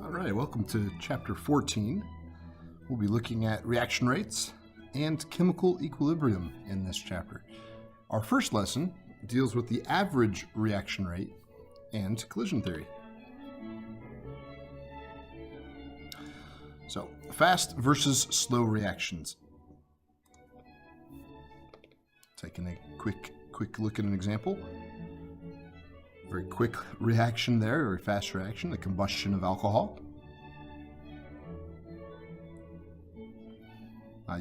All right, welcome to chapter 14. We'll be looking at reaction rates and chemical equilibrium in this chapter. Our first lesson deals with the average reaction rate and collision theory. So, fast versus slow reactions. Taking a quick look at an example. Very quick reaction there, very fast reaction, the combustion of alcohol.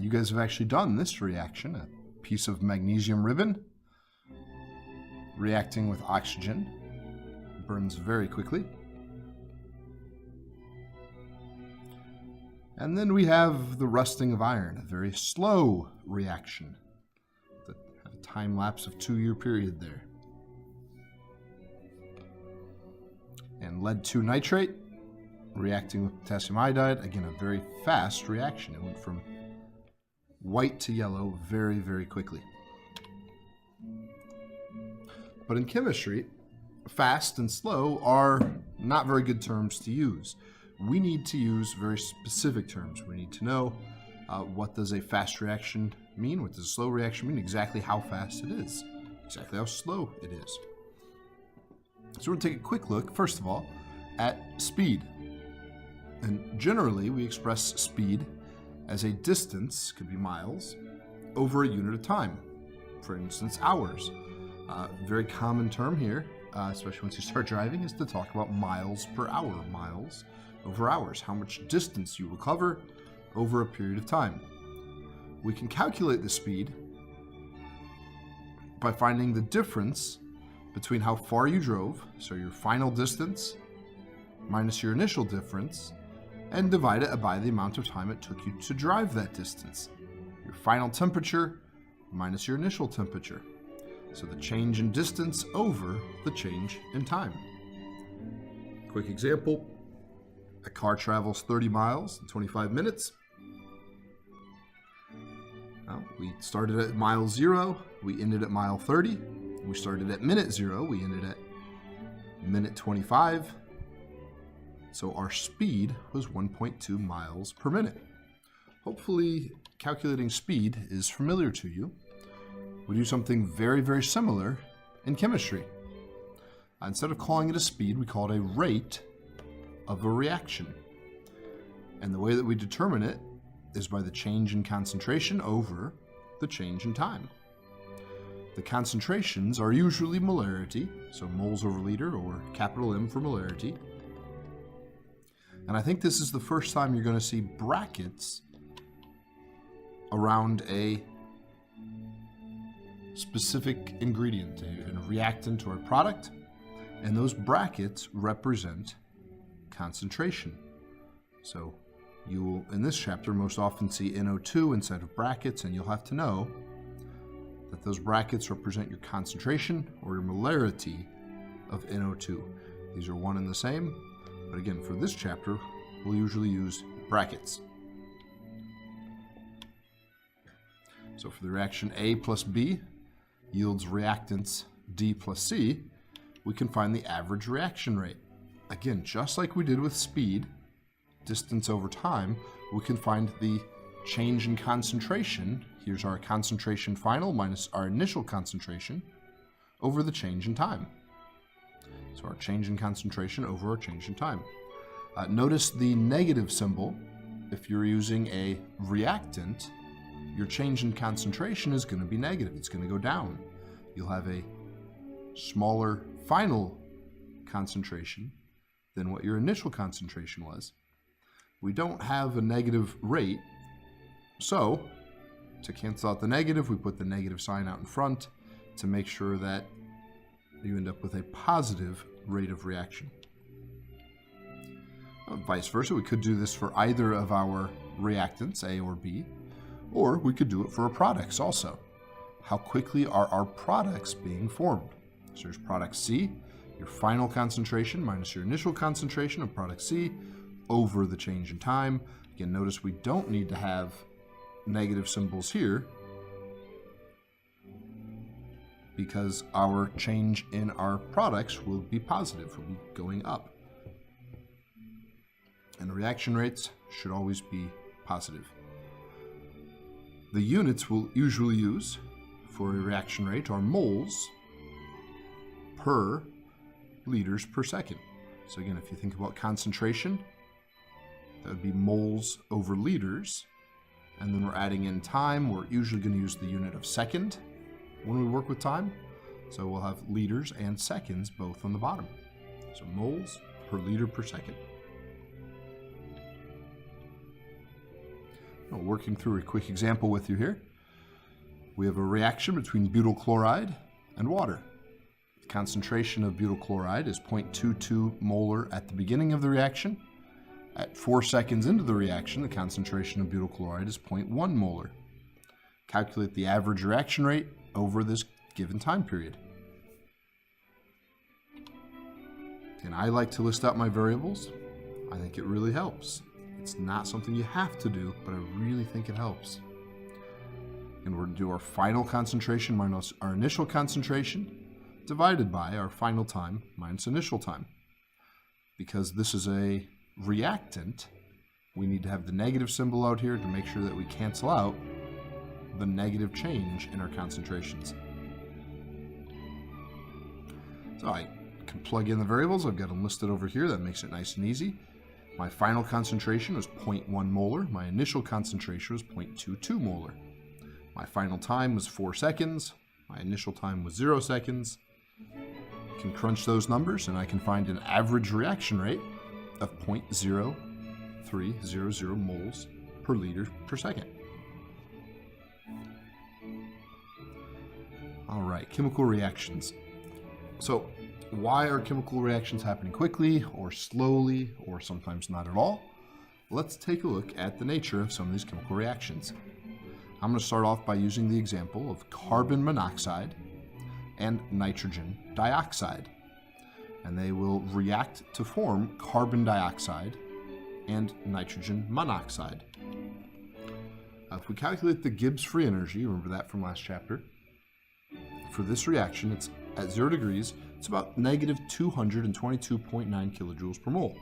You guys have actually done this reaction, a piece of magnesium ribbon reacting with oxygen, burns very quickly. And then we have the rusting of iron, a very slow reaction that had a time lapse of 2-year period there. And lead 2 nitrate reacting with potassium iodide, again a very fast reaction. It went from white to yellow very, very quickly. But in chemistry, fast and slow are not very good terms to use. We need to use very specific terms. We need to know what does a fast reaction mean, what does a slow reaction mean, exactly how fast it is, exactly how slow it is. So we're going to take a quick look, first of all, at speed. And generally, we express speed as a distance, could be miles, over a unit of time. For instance, hours. Very common term here, especially once you start driving, is to talk about miles per hour, miles over hours, how much distance you will cover over a period of time. We can calculate the speed by finding the difference between how far you drove, so your final distance minus your initial difference, and divide it by the amount of time it took you to drive that distance. Your final temperature minus your initial temperature. So the change in distance over the change in time. Quick example, a car travels 30 miles in 25 minutes. Well, we started at mile 0, we ended at mile 30. We started at minute 0, we ended at minute 25. So our speed was 1.2 miles per minute. Hopefully calculating speed is familiar to you. We do something very, very similar in chemistry. Instead of calling it a speed, we call it a rate of a reaction. And the way that we determine it is by the change in concentration over the change in time. The concentrations are usually molarity, so moles over liter, or capital M for molarity. And I think this is the first time you're going to see brackets around a specific ingredient, a reactant or a product, and those brackets represent concentration. So you will, in this chapter, most often see NO2 instead of brackets, and you'll have to know that those brackets represent your concentration or your molarity of NO2. These are one and the same, but again, for this chapter, we'll usually use brackets. So for the reaction A plus B yields reactants D plus C, we can find the average reaction rate. Again, just like we did with speed, distance over time, we can find the change in concentration. Here's our concentration final minus our initial concentration over the change in time. So our change in concentration over our change in time. Notice the negative symbol. If you're using a reactant, your change in concentration is going to be negative. It's going to go down. You'll have a smaller final concentration than what your initial concentration was. We don't have a negative rate, so to cancel out the negative, we put the negative sign out in front to make sure that you end up with a positive rate of reaction. Vice versa, we could do this for either of our reactants, A or B, or we could do it for our products also. How quickly are our products being formed? So there's product C, your final concentration minus your initial concentration of product C over the change in time. Again, notice we don't need to have negative symbols here because our change in our products will be positive, will be going up. reaction rates should always be positive. The units we'll usually use for a reaction rate are moles per liters per second. So again, if you think about concentration, that would be moles over liters. And then we're adding in time. We're usually going to use the unit of second when we work with time. So we'll have liters and seconds both on the bottom. So moles per liter per second. Now, working through a quick example with you here. We have a reaction between butyl chloride and water. The concentration of butyl chloride is 0.22 molar at the beginning of the reaction. At 4 seconds into the reaction, the concentration of butyl chloride is 0.1 molar. Calculate the average reaction rate over this given time period. And I like to list out my variables. I think it really helps. It's not something you have to do, but I really think it helps. And we're going to do our final concentration minus our initial concentration divided by our final time minus initial time. Because this is a reactant, we need to have the negative symbol out here to make sure that we cancel out the negative change in our concentrations. So I can plug in the variables. I've got them listed over here. That makes it nice and easy. My final concentration was 0.1 molar. My initial concentration was 0.22 molar. My final time was 4 seconds. My initial time was 0 seconds. I can crunch those numbers and I can find an average reaction rate of 0.0300 moles per liter per second. All right, chemical reactions. So why are chemical reactions happening quickly or slowly or sometimes not at all? Let's take a look at the nature of some of these chemical reactions. I'm going to start off by using the example of carbon monoxide and nitrogen dioxide. And they will react to form carbon dioxide and nitrogen monoxide. If we calculate the Gibbs free energy, remember that from last chapter, for this reaction, it's at 0 degrees, it's about negative 222.9 kilojoules per mole.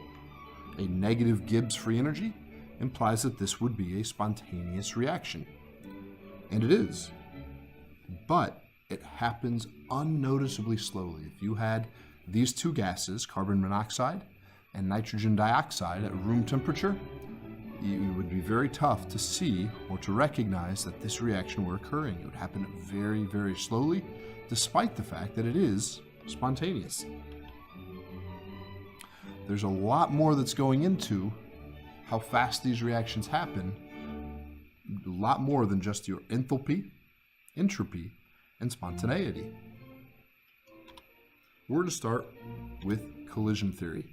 A negative Gibbs free energy implies that this would be a spontaneous reaction. And it is. But it happens unnoticeably slowly. If you had these two gases, carbon monoxide and nitrogen dioxide, at room temperature, it would be very tough to see or to recognize that this reaction were occurring. It would happen very, very slowly, despite the fact that it is spontaneous. There's a lot more that's going into how fast these reactions happen, a lot more than just your enthalpy, entropy, and spontaneity. We're going to start with collision theory.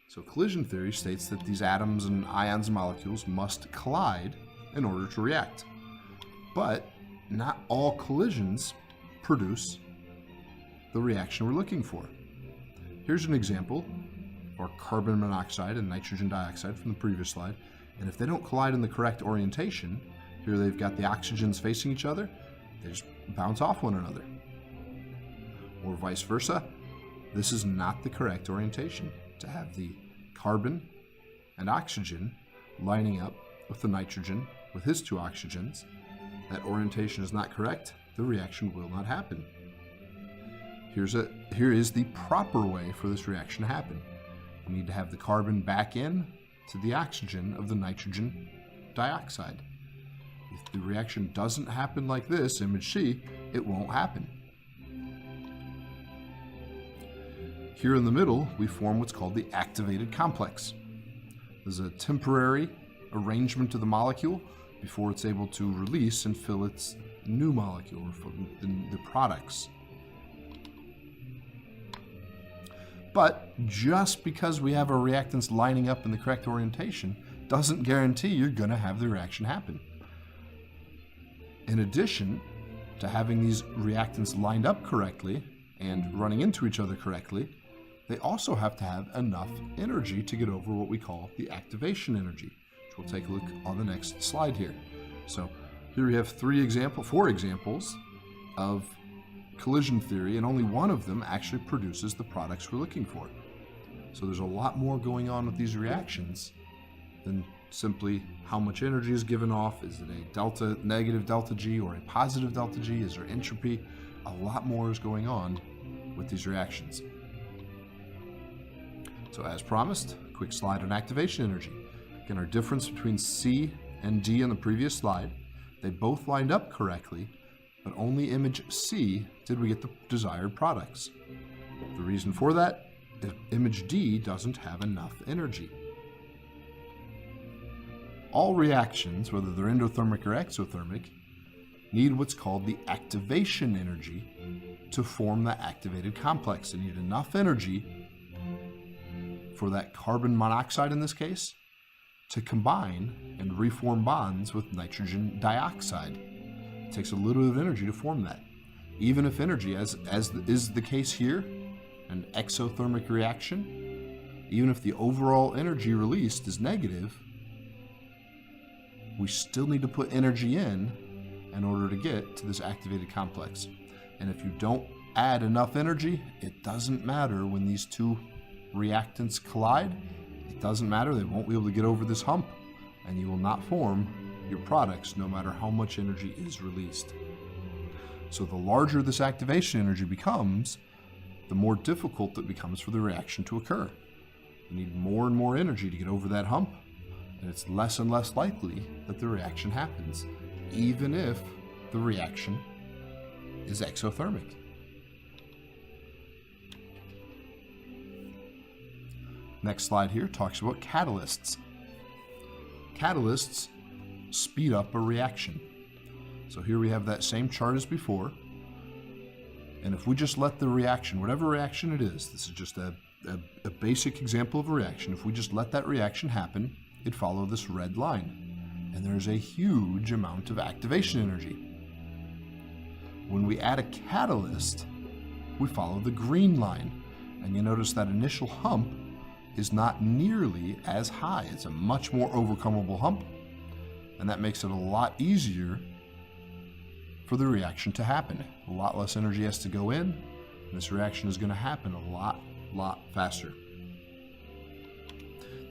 So collision theory states that these atoms and ions and molecules must collide in order to react. But not all collisions produce the reaction we're looking for. Here's an example of our carbon monoxide and nitrogen dioxide from the previous slide. And if they don't collide in the correct orientation, here they've got the oxygens facing each other, they just bounce off one another. Or vice versa, this is not the correct orientation. To have the carbon and oxygen lining up with the nitrogen with his two oxygens, that orientation is not correct, the reaction will not happen. Here is the proper way for this reaction to happen. We need to have the carbon back in to the oxygen of the nitrogen dioxide. If the reaction doesn't happen like this, image C, it won't happen. Here in the middle, we form what's called the activated complex. There's a temporary arrangement of the molecule before it's able to release and fill its new molecule, or the products. But just because we have our reactants lining up in the correct orientation doesn't guarantee you're going to have the reaction happen. In addition to having these reactants lined up correctly and running into each other correctly, they also have to have enough energy to get over what we call the activation energy, which we'll take a look on the next slide here. So here we have four examples of collision theory, and only one of them actually produces the products we're looking for. So there's a lot more going on with these reactions than simply how much energy is given off. Is it a negative delta G or a positive delta G? Is there entropy? A lot more is going on with these reactions. So as promised, a quick slide on activation energy. Again, our difference between C and D on the previous slide, they both lined up correctly, but only image C did we get the desired products. The reason for that is image D doesn't have enough energy. All reactions, whether they're endothermic or exothermic, need what's called the activation energy to form that activated complex. They need enough energy for that carbon monoxide, in this case, to combine and reform bonds with nitrogen dioxide. It takes a little bit of energy to form that. Even if energy, as is the case here, an exothermic reaction, even if the overall energy released is negative, we still need to put energy in order to get to this activated complex. And if you don't add enough energy, it doesn't matter when these two reactants collide. It doesn't matter. They won't be able to get over this hump, and you will not form your products no matter how much energy is released. So the larger this activation energy becomes, the more difficult it becomes for the reaction to occur. You need more and more energy to get over that hump, and it's less and less likely that the reaction happens, even if the reaction is exothermic. Next slide here talks about catalysts. Catalysts speed up a reaction. So here we have that same chart as before. And if we just let the reaction, whatever reaction it is, this is just a basic example of a reaction. If we just let that reaction happen, it'd follow this red line. And there's a huge amount of activation energy. When we add a catalyst, we follow the green line. And you notice that initial hump is not nearly as high. It's a much more overcomable hump. And that makes it a lot easier for the reaction to happen. A lot less energy has to go in, and this reaction is going to happen a lot faster.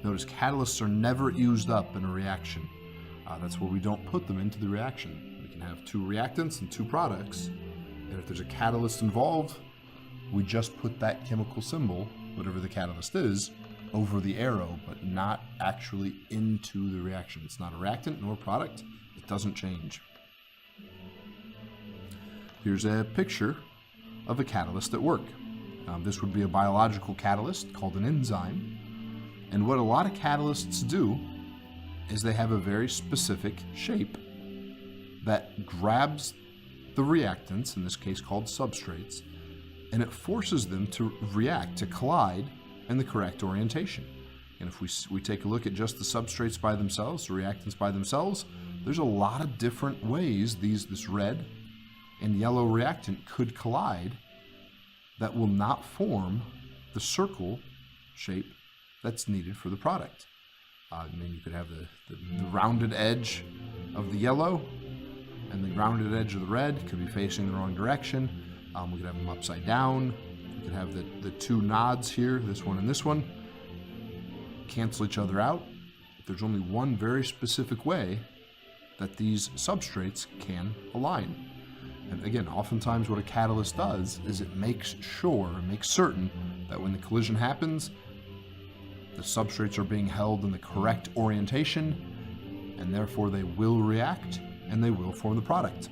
Notice catalysts are never used up in a reaction. That's where we don't put them into the reaction. We can have two reactants and two products, and if there's a catalyst involved, we just put that chemical symbol, whatever the catalyst is, over the arrow, but not actually into the reaction. It's not a reactant nor a product. It doesn't change. Here's a picture of a catalyst at work. This would be a biological catalyst called an enzyme. And what a lot of catalysts do is they have a very specific shape that grabs the reactants, in this case called substrates, and it forces them to react, to collide in the correct orientation. And if we take a look at just the substrates by themselves, the reactants by themselves, there's a lot of different ways this red and yellow reactant could collide that will not form the circle shape that's needed for the product. You could have the rounded edge of the yellow and the rounded edge of the red could be facing the wrong direction. We could have them upside down. We could have the two nods here, this one and this one, cancel each other out. There's only one very specific way that these substrates can align. And again, oftentimes what a catalyst does is it makes certain that when the collision happens, the substrates are being held in the correct orientation, and therefore they will react and they will form the product.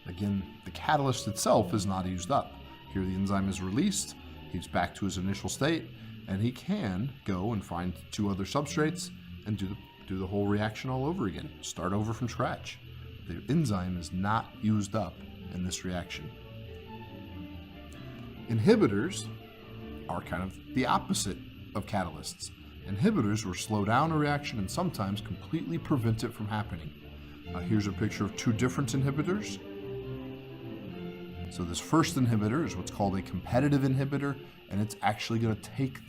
Again, the catalyst itself is not used up. Here the enzyme is released, he's back to his initial state, and he can go and find two other substrates and do the whole reaction all over again, start over from scratch. The enzyme is not used up in this reaction. Inhibitors are kind of the opposite of catalysts. Inhibitors will slow down a reaction and sometimes completely prevent it from happening. Here's a picture of two different inhibitors. So this first inhibitor is what's called a competitive inhibitor, and it's actually going to take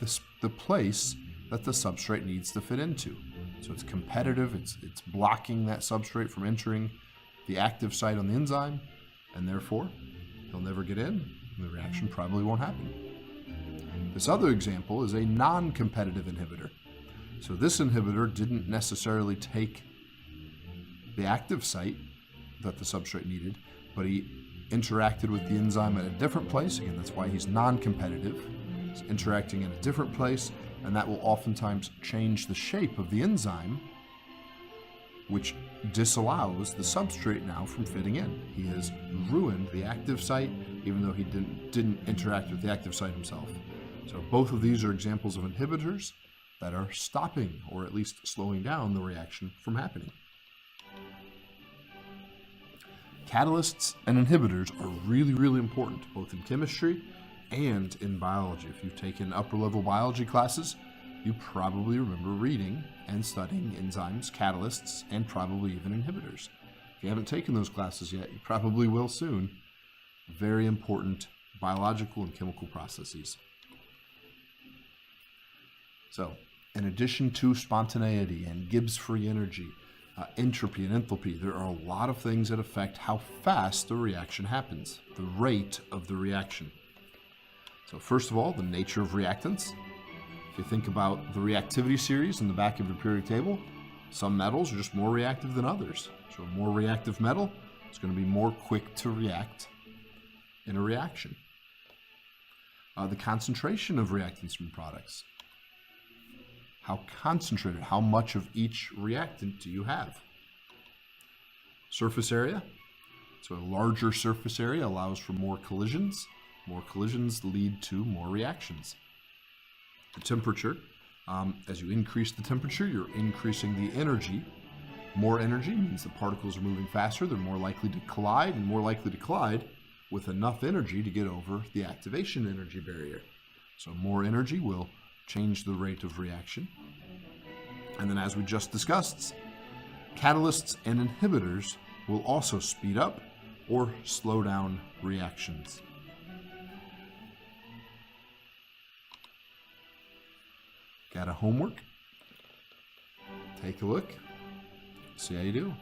the place that the substrate needs to fit into. So it's competitive, it's blocking that substrate from entering the active site on the enzyme, and therefore they'll never get in, and the reaction probably won't happen. This other example is a non-competitive inhibitor. So this inhibitor didn't necessarily take the active site that the substrate needed, but he interacted with the enzyme at a different place. Again, that's why he's non-competitive. He's interacting in a different place, and that will oftentimes change the shape of the enzyme, which disallows the substrate now from fitting in. He has ruined the active site, even though he didn't interact with the active site himself. So both of these are examples of inhibitors that are stopping, or at least slowing down, the reaction from happening. Catalysts and inhibitors are really, really important, both in chemistry and in biology. If you've taken upper-level biology classes, you probably remember reading and studying enzymes, catalysts, and probably even inhibitors. If you haven't taken those classes yet, you probably will soon. Very important biological and chemical processes. So, in addition to spontaneity and Gibbs free energy, entropy and enthalpy, there are a lot of things that affect how fast the reaction happens, the rate of the reaction. So first of all, the nature of reactants. If you think about the reactivity series in the back of your periodic table, some metals are just more reactive than others. So a more reactive metal is going to be more quick to react in a reaction. The concentration of reactants from products. How concentrated, how much of each reactant do you have? Surface area. So a larger surface area allows for more collisions. More collisions lead to more reactions. The temperature. As you increase the temperature, you're increasing the energy. More energy means the particles are moving faster. They're more likely to collide, and more likely to collide with enough energy to get over the activation energy barrier. So more energy will change the rate of reaction. And then, as we just discussed, catalysts and inhibitors will also speed up or slow down reactions. Got a homework? Take a look. See how you do.